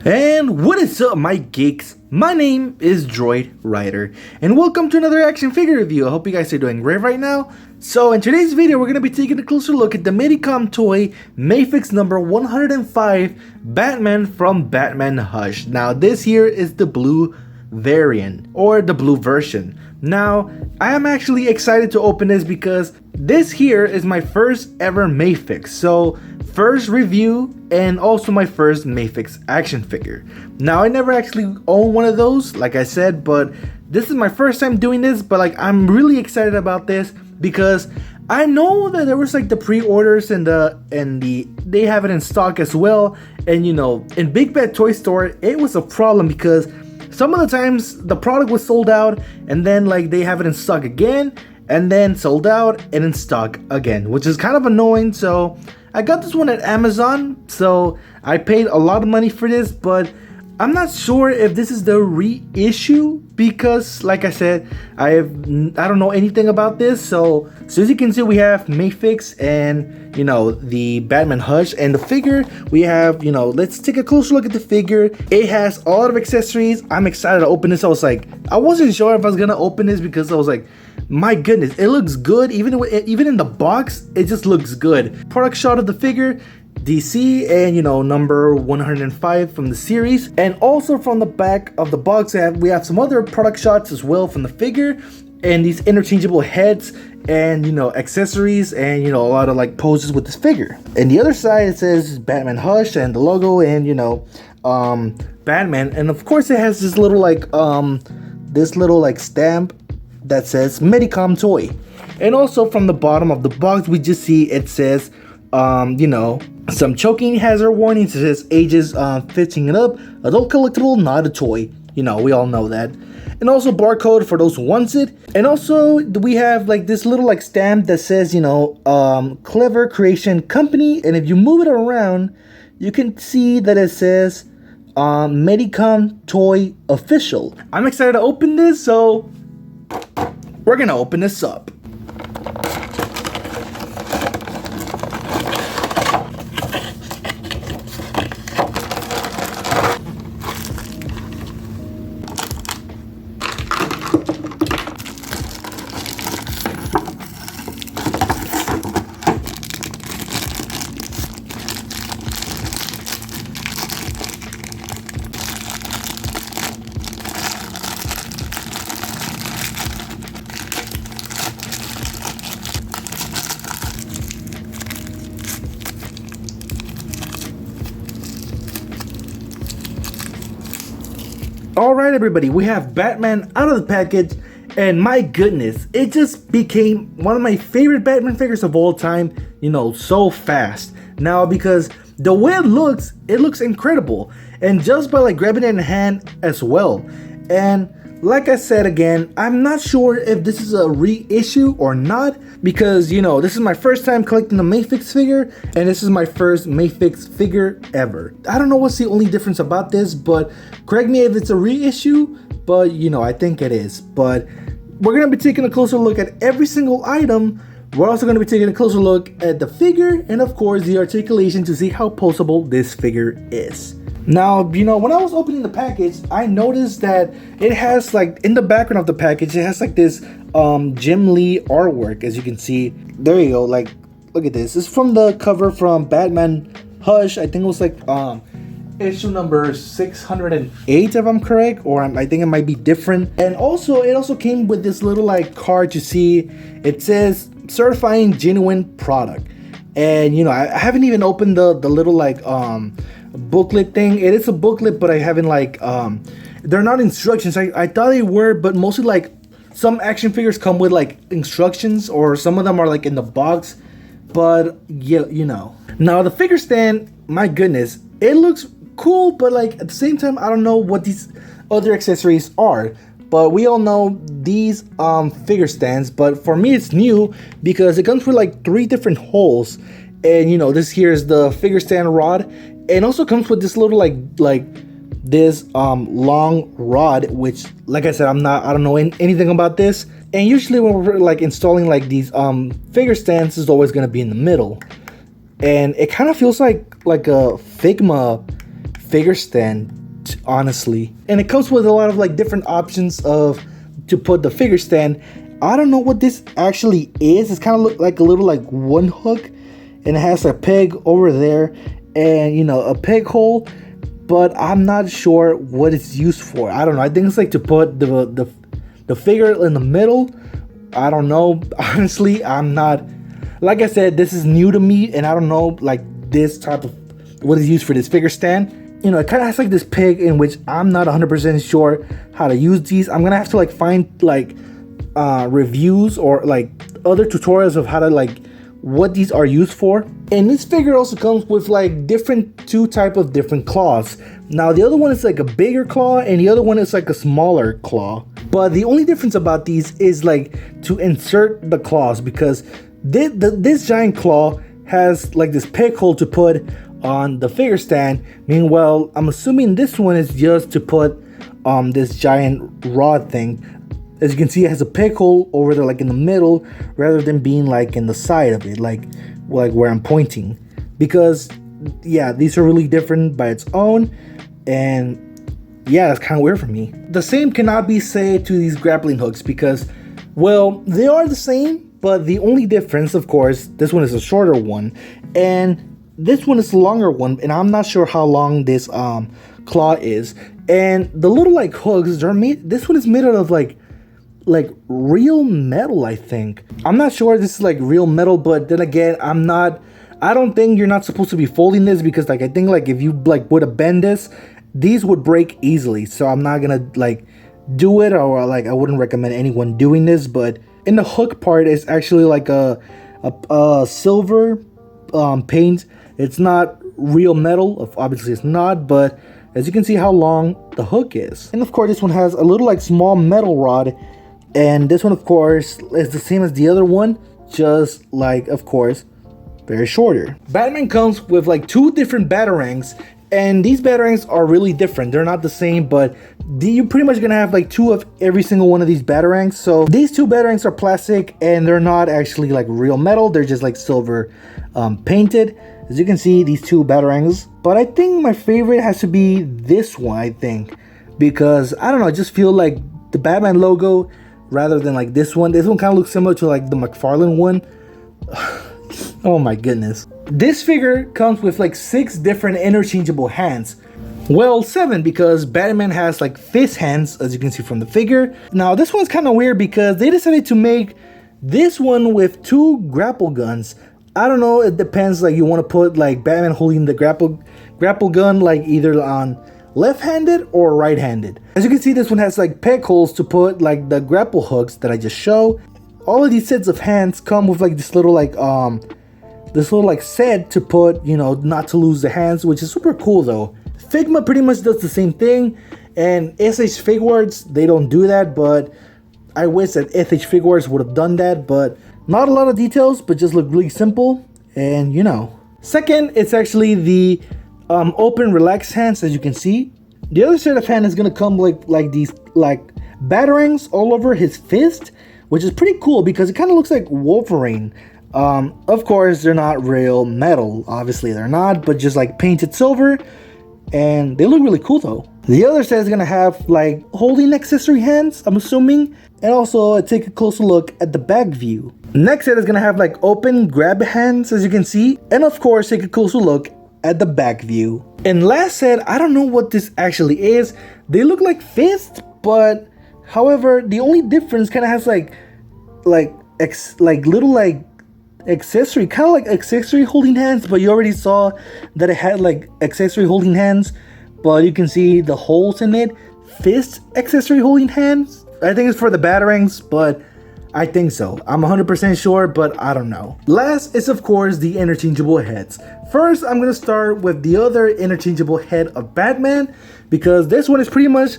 And what is up, my geeks? My name is DroidRider, and welcome to another action figure review. I hope you guys are doing great right now. So in today's video, we're going to be taking a closer look at the Medicom toy MAFEX number 105 Batman from Batman Hush. Now this here is the blue variant, or the blue version. Now, I am actually excited to open this because this here is my first ever MAFEX. So, first review and also my first MAFEX action figure. Now, I never actually owned one of those, like I said, but this is my first time doing this, but like I'm really excited about this because I know that there was like the pre-orders and they have it in stock as well. And you know, in Big Bad Toy Store, it was a problem because some of the times the product was sold out and then like they have it in stock again and then sold out and in stock again, which is kind of annoying. So I got this one at Amazon, so I paid a lot of money for this, but I'm not sure if this is the reissue because like I said, I don't know anything about this. So as you can see, we have MAFEX and you know the Batman Hush, and the figure we have, you know, let's take a closer look at the figure. It has a lot of accessories. I'm excited to open this. I wasn't sure if I was gonna open this because I was like, my goodness, it looks good. Even in the box, it just looks good. Product shot of the figure, DC, and you know, number 105 from the series. And also from the back of the box, we have some other product shots as well from the figure, and these interchangeable heads and you know accessories, and you know a lot of like poses with this figure. And the other side, it says Batman Hush and the logo, and you know Batman, and of course it has this little like stamp that says Medicom toy. And also from the bottom of the box, we just see it says you know, some choking hazard warnings. It says ages 15 and up, adult collectible, not a toy. You know, we all know that. And also barcode for those who wants it. And also we have like this little like stamp that says, you know, Clever Creation Company. And if you move it around, you can see that it says Medicom Toy Official. I'm excited to open this, so we're gonna open this up. Alright everybody, we have Batman out of the package, and my goodness, it just became one of my favorite Batman figures of all time, you know, so fast. Now because the way it looks incredible, and just by like grabbing it in hand as well. And like I said again, I'm not sure if this is a reissue or not, because you know, this is my first time collecting a MAFEX figure, and this is my first MAFEX figure ever. I don't know what's the only difference about this, but correct me if it's a reissue, but you know, I think it is. But we're gonna be taking a closer look at every single item. We're also gonna be taking a closer look at the figure, and of course the articulation, to see how poseable this figure is. Now, you know, when I was opening the package, I noticed that it has like, in the background of the package, it has like this Jim Lee artwork, as you can see. There you go, like, look at this. This is from the cover from Batman Hush. I think it was like issue number 608 if I'm correct, or I think it might be different. And also, it also came with this little like card, you see. It says certifying genuine product. And you know, I haven't even opened the little like booklet thing. It is a booklet, but I haven't like they're not instructions. I thought they were, but mostly like some action figures come with like instructions, or some of them are like in the box. But yeah, you know. Now the figure stand, my goodness, it looks cool, but like at the same time, I don't know what these other accessories are. But we all know these figure stands, but for me it's new because it comes with like 3 different holes. And you know, this here is the figure stand rod, and also comes with this little like this long rod, which like I said, I don't know anything about this. And usually when we're like installing like these figure stands, is always going to be in the middle. And it kind of feels like a Figma figure stand, honestly. And it comes with a lot of like different options of to put the figure stand. I don't know what this actually is. It's kind of look like a little like one hook, and it has a peg over there and, you know, a peg hole, but I'm not sure what it's used for. I don't know. I think it's like to put the figure in the middle. I don't know. Honestly, I'm not, like I said, this is new to me, and I don't know like this type of what is used for this figure stand. You know, it kind of has like this peg in which I'm not 100% sure how to use these. I'm gonna have to like find like reviews or like other tutorials of how to like what these are used for. And this figure also comes with like two type of different claws. Now the other one is like a bigger claw and the other one is like a smaller claw, but the only difference about these is like to insert the claws, because this giant claw has like this peg hole to put on the figure stand. Meanwhile, I'm assuming this one is just to put this giant rod thing. As you can see, it has a peg hole over there like in the middle rather than being like in the side of it, like where I'm pointing. Because yeah, these are really different by its own, and yeah, that's kind of weird for me. The same cannot be said to these grappling hooks because, well, they are the same, but the only difference, of course, this one is a shorter one and this one is a longer one, and I'm not sure how long this claw is. And the little like hooks, this one is made out of like real metal, I think. I'm not sure this is like real metal, but then again, I don't think you're not supposed to be folding this, because like I think like if you like would have bend this, these would break easily. So I'm not gonna like do it, or like I wouldn't recommend anyone doing this. But in the hook part is actually like a silver paint. It's not real metal, obviously it's not, but as you can see how long the hook is. And of course this one has a little like small metal rod, and this one of course is the same as the other one, just like of course very shorter. Batman comes with like two different batarangs, and these batarangs are really different. They're not the same, but you're pretty much gonna have like two of every single one of these batarangs. So these two batarangs are plastic, and they're not actually like real metal. They're just like silver painted. As you can see, these two batarangs. But I think my favorite has to be this one, I think, because I don't know, I just feel like the Batman logo rather than like this one. This one kind of looks similar to like the McFarlane one. Oh my goodness. This figure comes with like 6 different interchangeable hands. Well, 7, because Batman has like fist hands, as you can see from the figure. Now this one's kind of weird because they decided to make this one with 2 grapple guns. I don't know, it depends, like you want to put like Batman holding the grapple gun like either on left-handed or right-handed. As you can see, this one has like peg holes to put like the grapple hooks that I just showed. All of these sets of hands come with like this little set to put, you know, not to lose the hands, which is super cool though. Figma pretty much does the same thing, and SH Figuarts, they don't do that, but I wish that SH Figuarts would have done that. But not a lot of details, but just look really simple, and you know. Second, it's actually the open relaxed hands, as you can see. The other set of hand is gonna come like these like batarangs all over his fist, which is pretty cool because it kind of looks like Wolverine. Of course, they're not real metal, obviously they're not, but just like painted silver, and they look really cool though. The other set is gonna have like holding accessory hands, I'm assuming, and also take a closer look at the back view. Next set is gonna have like open grab hands, as you can see, and of course take a closer look at the back view. And last set, I don't know what this actually is. They look like fists, but however, the only difference kind of has like little like accessory, kind of like accessory holding hands, but you already saw that it had like accessory holding hands, but you can see the holes in it. Fist accessory holding hands. I think it's for the batarangs, but I think so. I'm 100% sure, but I don't know. Last is of course the interchangeable heads. First, I'm gonna start with the other interchangeable head of Batman, because this one is pretty much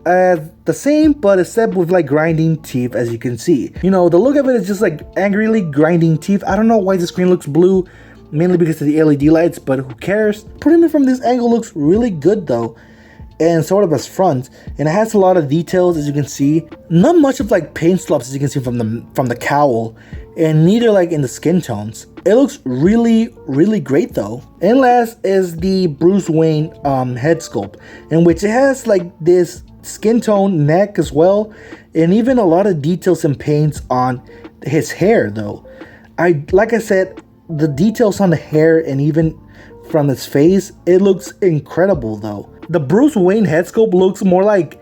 the same, but except with like grinding teeth, as you can see. You know, the look of it is just like angrily grinding teeth. I don't know why the screen looks blue, mainly because of the LED lights, but who cares? Putting it from this angle looks really good though, and sort of as front, and it has a lot of details, as you can see. Not much of like paint slobs, as you can see from the cowl, and neither like in the skin tones. It looks really, really great though. And last is the Bruce Wayne head sculpt, in which it has like this skin tone neck as well, and even a lot of details and paints on his hair though. Like I said, the details on the hair and even from his face, it looks incredible though. The Bruce Wayne head sculpt looks more like,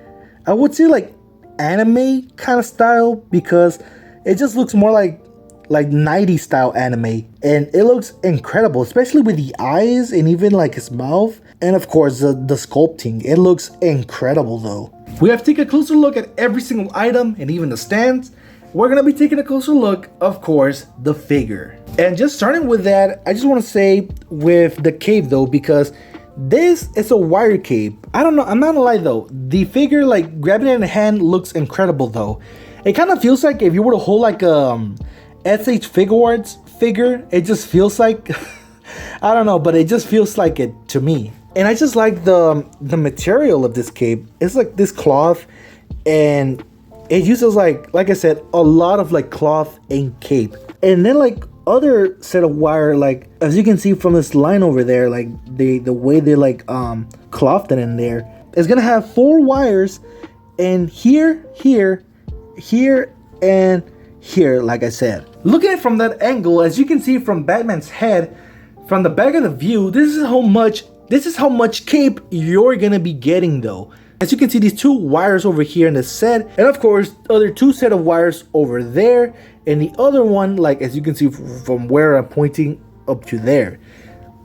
I would say like anime kind of style, because it just looks more like 90s style anime, and it looks incredible, especially with the eyes and even like his mouth, and of course the sculpting. It looks incredible though. We have to take a closer look at every single item and even the stands. We're gonna be taking a closer look, of course, the figure. And just starting with that, I just want to say with the cape though, because this is a wire cape. I don't know, I'm not gonna lie though, the figure, like grabbing it in the hand, looks incredible though. It kind of feels like if you were to hold like SH Figuarts figure, it just feels like I don't know, but it just feels like it to me. And I just like the material of this cape. It's like this cloth, and it uses like I said, a lot of like cloth and cape. And then like other set of wire, like as you can see from this line over there, like the way they like clothed it in there, it's gonna have 4 wires, and here, and here, like I said. Looking at it from that angle, as you can see from Batman's head, from the back of the view, this is how much cape you're gonna be getting though. As you can see, these 2 wires over here in the set, and of course other 2 set of wires over there, and the other one, like as you can see from where I'm pointing up to there.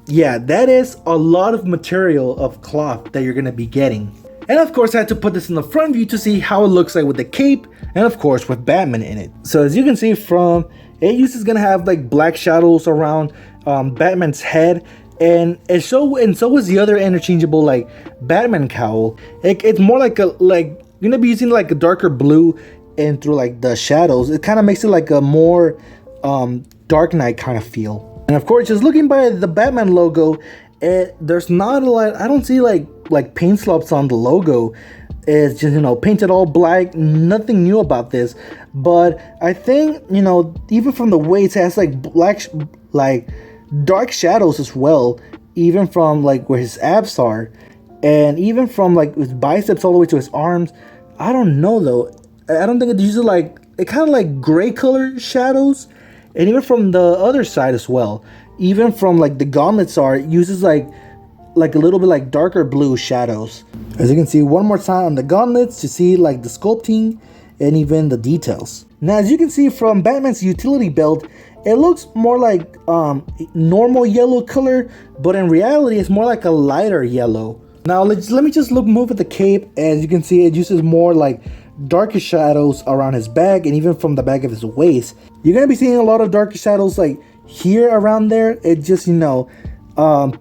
Yeah, that is a lot of material of cloth that you're gonna be getting. And of course I had to put this in the front view to see how it looks like with the cape, and of course with Batman in it. So as you can see from it, is gonna have like black shadows around Batman's head, and so is the other interchangeable like Batman cowl. It's more like you're gonna be using like a darker blue, and through like the shadows, it kind of makes it like a more Dark Knight kind of feel. And of course, just looking by the Batman logo, there's not a lot. I don't see like paint slops on the logo. It's just, you know, painted all black, nothing new about this. But I think, you know, even from the way it has like black, like dark shadows as well, even from like where his abs are, and even from like his biceps all the way to his arms. I don't know though. I don't think it uses like, it kind of like gray color shadows, and even from the other side as well, even from like the gauntlets it uses like a little bit like darker blue shadows. As you can see one more time on the gauntlets to see like the sculpting and even the details. Now as you can see from Batman's utility belt, it looks more like normal yellow color, but in reality it's more like a lighter yellow. Now let me just move at the cape. As you can see, it uses more like darker shadows around his back, and even from the back of his waist. You're gonna be seeing a lot of darker shadows like here around there. It just, you know,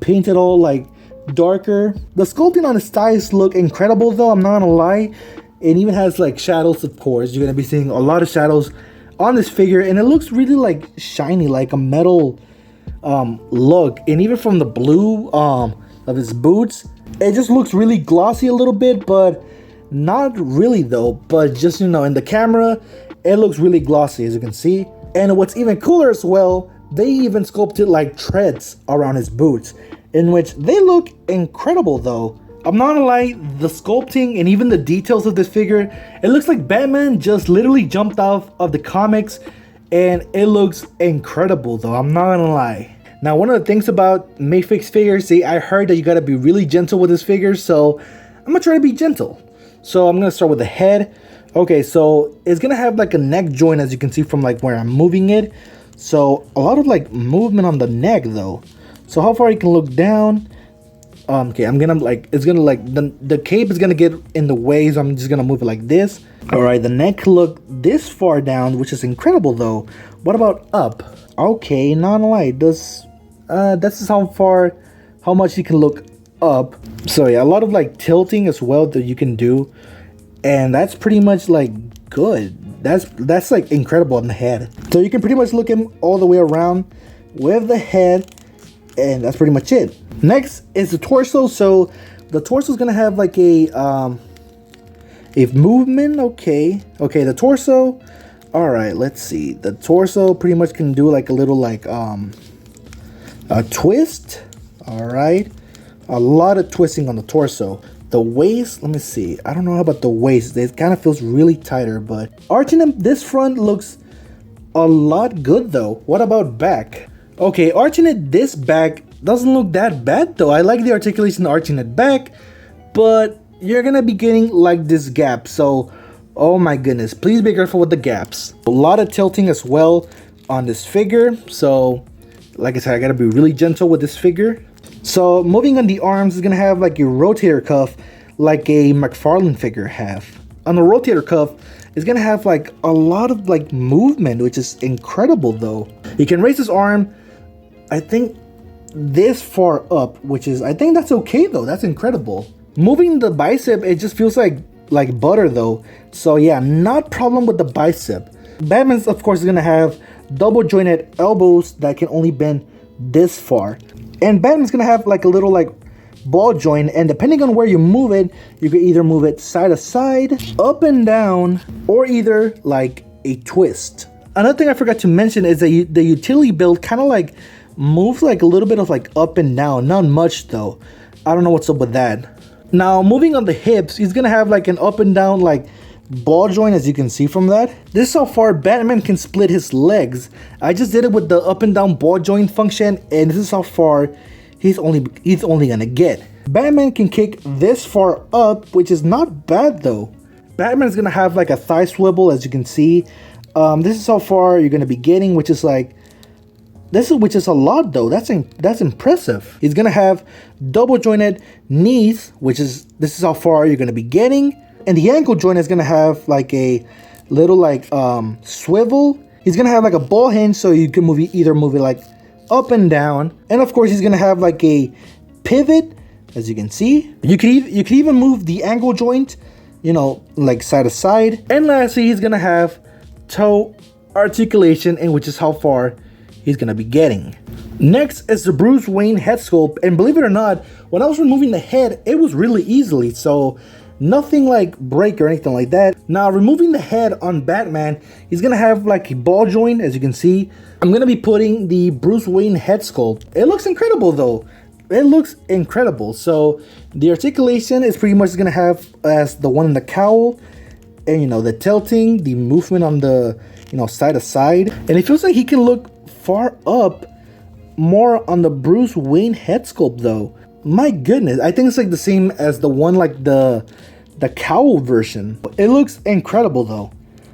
painted all like darker. The sculpting on his thighs look incredible though, I'm not gonna lie. It even has like shadows, of course. You're gonna be seeing a lot of shadows on this figure, and it looks really like shiny, like a metal look. And even from the blue of his boots, it just looks really glossy a little bit, but not really though. But just, you know, in the camera it looks really glossy, as you can see. And what's even cooler as well, they even sculpted like treads around his boots, in which they look incredible though. I'm not gonna lie, the sculpting and even the details of this figure, it looks like Batman just literally jumped off of the comics, and it looks incredible though, I'm not gonna lie. Now one of the things about MAFEX figures, I heard that you gotta be really gentle with this figure, so I'm gonna try to be gentle. So I'm gonna start with the head. Okay, so it's gonna have like a neck joint, as you can see from like where I'm moving it. So a lot of like movement on the neck though. So how far you can look down. Okay, I'm gonna like, it's gonna like, the cape is gonna get in the way, so I'm just gonna move it like this. All right, the neck look this far down, which is incredible though. What about up? Okay, not gonna lie, this is how much you can look up. So yeah, a lot of like tilting as well that you can do, and that's pretty much like good. That's like incredible on the head. So you can pretty much look him all the way around with the head, and that's pretty much it. Next is the torso. So the torso is gonna have like a movement. Okay, the torso Alright, let's see. The torso pretty much can do like a little like a twist. Alright. A lot of twisting on the torso. The waist, let me see. I don't know about the waist. It kind of feels really tighter, but arching them, this front looks a lot good though. What about back? Okay, arching it this back doesn't look that bad though. I like the articulation arching it back, but you're gonna be getting like this gap. So, oh my goodness, please be careful with the gaps. A lot of tilting as well on this figure. So, like I said, I gotta be really gentle with this figure. So moving on the arms, is gonna have like a rotator cuff like a McFarlane figure have. On the rotator cuff, it's gonna have like a lot of like movement, which is incredible though. You can raise his arm, I think this far up, which is, I think that's okay though, that's incredible. Moving the bicep, it just feels like butter though. So yeah, not problem with the bicep. Batman's of course is gonna have double jointed elbows that can only bend this far. And Batman's gonna have like a little like ball joint, and depending on where you move it, you can either move it side to side, up and down, or either like a twist. Another thing I forgot to mention is that the utility build kind of like moves like a little bit of like up and down, not much though. I don't know what's up with that. Now moving on the hips, he's gonna have like an up and down like ball joint, as you can see from that. This is how far Batman can split his legs. I just did it with the up and down ball joint function, and this is how far he's only gonna get. Batman can kick this far up, which is not bad though. Batman's gonna have like a thigh swivel, as you can see. This is how far you're gonna be getting, which is like which is a lot though. That's impressive. He's gonna have double jointed knees, this is how far you're gonna be getting. And the ankle joint is gonna have like a little like swivel. He's gonna have like a ball hinge, so you can either move it like up and down. And of course he's gonna have like a pivot, as you can see. You could even move the ankle joint, you know, like side to side. And lastly, he's gonna have toe articulation, and which is how far he's gonna be getting. Next is the Bruce Wayne head sculpt, and believe it or not, when I was removing the head, it was really easily. So nothing like break or anything like that. Now removing the head on Batman, he's gonna have like a ball joint, as you can see. I'm gonna be putting the Bruce Wayne head sculpt. It looks incredible though. It looks incredible. So the articulation is pretty much gonna have as the one in the cowl, and you know, the tilting, the movement on the, you know, side to side. And it feels like he can look far up more on the Bruce Wayne head sculpt though. My goodness, I think it's like the same as the one like the cowl version. It looks incredible though.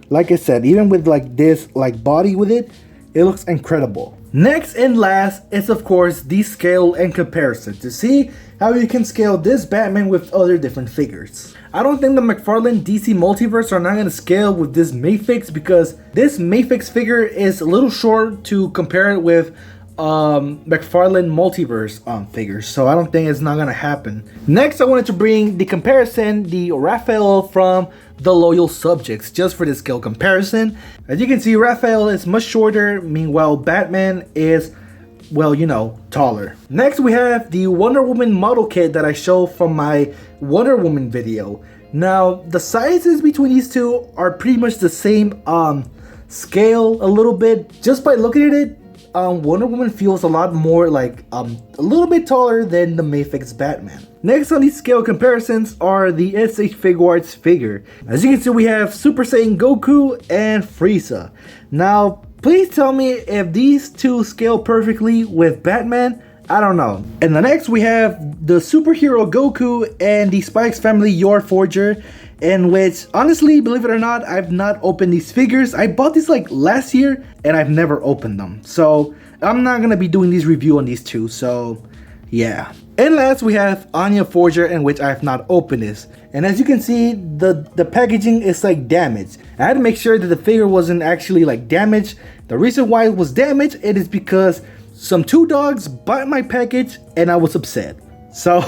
Like I said, even with like this like body with it, it looks incredible. Next and last is of course the scale and comparison, to see how you can scale this Batman with other different figures. I don't think the McFarlane DC multiverse are not going to scale with this MAFEX, because this MAFEX figure is a little short to compare it with McFarlane multiverse figures, so I don't think it's not gonna happen. Next, I wanted to bring the comparison, the Raphael from The Loyal Subjects, just for the scale comparison. As you can see, Raphael is much shorter, meanwhile Batman is, well, you know, taller. Next, we have the Wonder Woman model kit that I showed from my Wonder Woman video. Now, the sizes between these two are pretty much the same scale a little bit. Just by looking at it, Wonder Woman feels a lot more like a little bit taller than the MAFEX Batman. Next on these scale comparisons are the SH Figuarts figure. As you can see, we have Super Saiyan Goku and Frieza. Now, please tell me if these two scale perfectly with Batman. I don't know. And the next we have the superhero Goku and the Spy X Family Yor Forger, in which, honestly, believe it or not, I've not opened these figures. I bought these like last year and I've never opened them. So I'm not gonna be doing these review on these two, so yeah. And last we have Anya Forger, in which I have not opened this. And as you can see, the packaging is like damaged. I had to make sure that the figure wasn't actually like damaged. The reason why it was damaged, it is because some two dogs bite my package and I was upset. So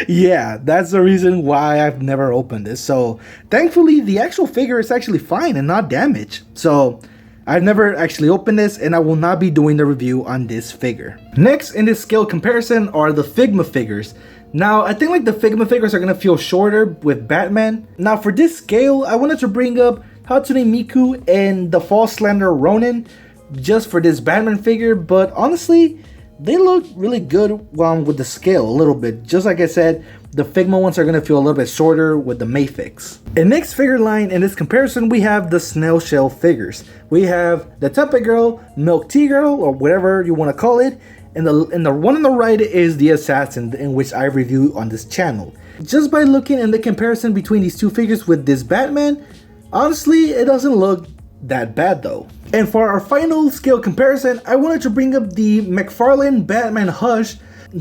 yeah, that's the reason why I've never opened this. So thankfully the actual figure is actually fine and not damaged. So I've never actually opened this, and I will not be doing the review on this figure. Next in this scale comparison are the Figma figures. Now, I think like the Figma figures are gonna feel shorter with Batman. Now for this scale, I wanted to bring up Hatsune Miku and the Fall Slender Ronin just for this Batman figure, but honestly, they look really good with the scale a little bit. Just like I said, the Figma ones are going to feel a little bit shorter with the MAFEX. And next figure line in this comparison, we have the snail shell figures. We have the Tepe Girl, Milk Tea Girl, or whatever you want to call it, and the one on the right is the Assassin, in which I review on this channel. Just by looking in the comparison between these two figures with this Batman, honestly, it doesn't look that bad though. And for our final scale comparison, I wanted to bring up the McFarlane Batman Hush.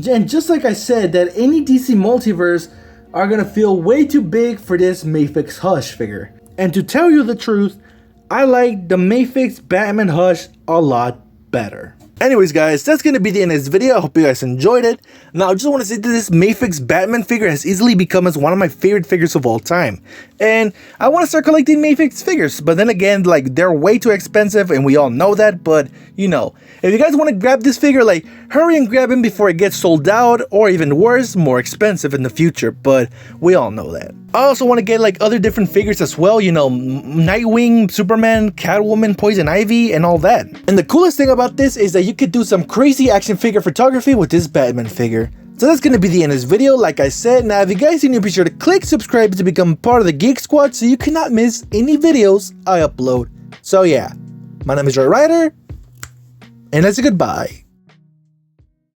And just like I said, that any DC multiverse are gonna feel way too big for this MAFEX Hush figure. And to tell you the truth, I like the MAFEX Batman Hush a lot better. Anyways guys, that's gonna be the end of this video. I hope you guys enjoyed it. Now I just want to say that this MAFEX Batman figure has easily become as one of my favorite figures of all time. And I want to start collecting MAFEX figures, but then again, like, they're way too expensive and we all know that. But you know, if you guys want to grab this figure, like, hurry and grab him before it gets sold out, or even worse, more expensive in the future. But we all know that. I also want to get like other different figures as well, you know, Nightwing, Superman, Catwoman, Poison Ivy, and all that. And the coolest thing about this is that you could do some crazy action figure photography with this Batman figure. So that's gonna be the end of this video. Like I said, now if you guys are new, be sure to click subscribe to become part of the Geek Squad so you cannot miss any videos I upload. So yeah, my name is DroidRider, and that's a goodbye.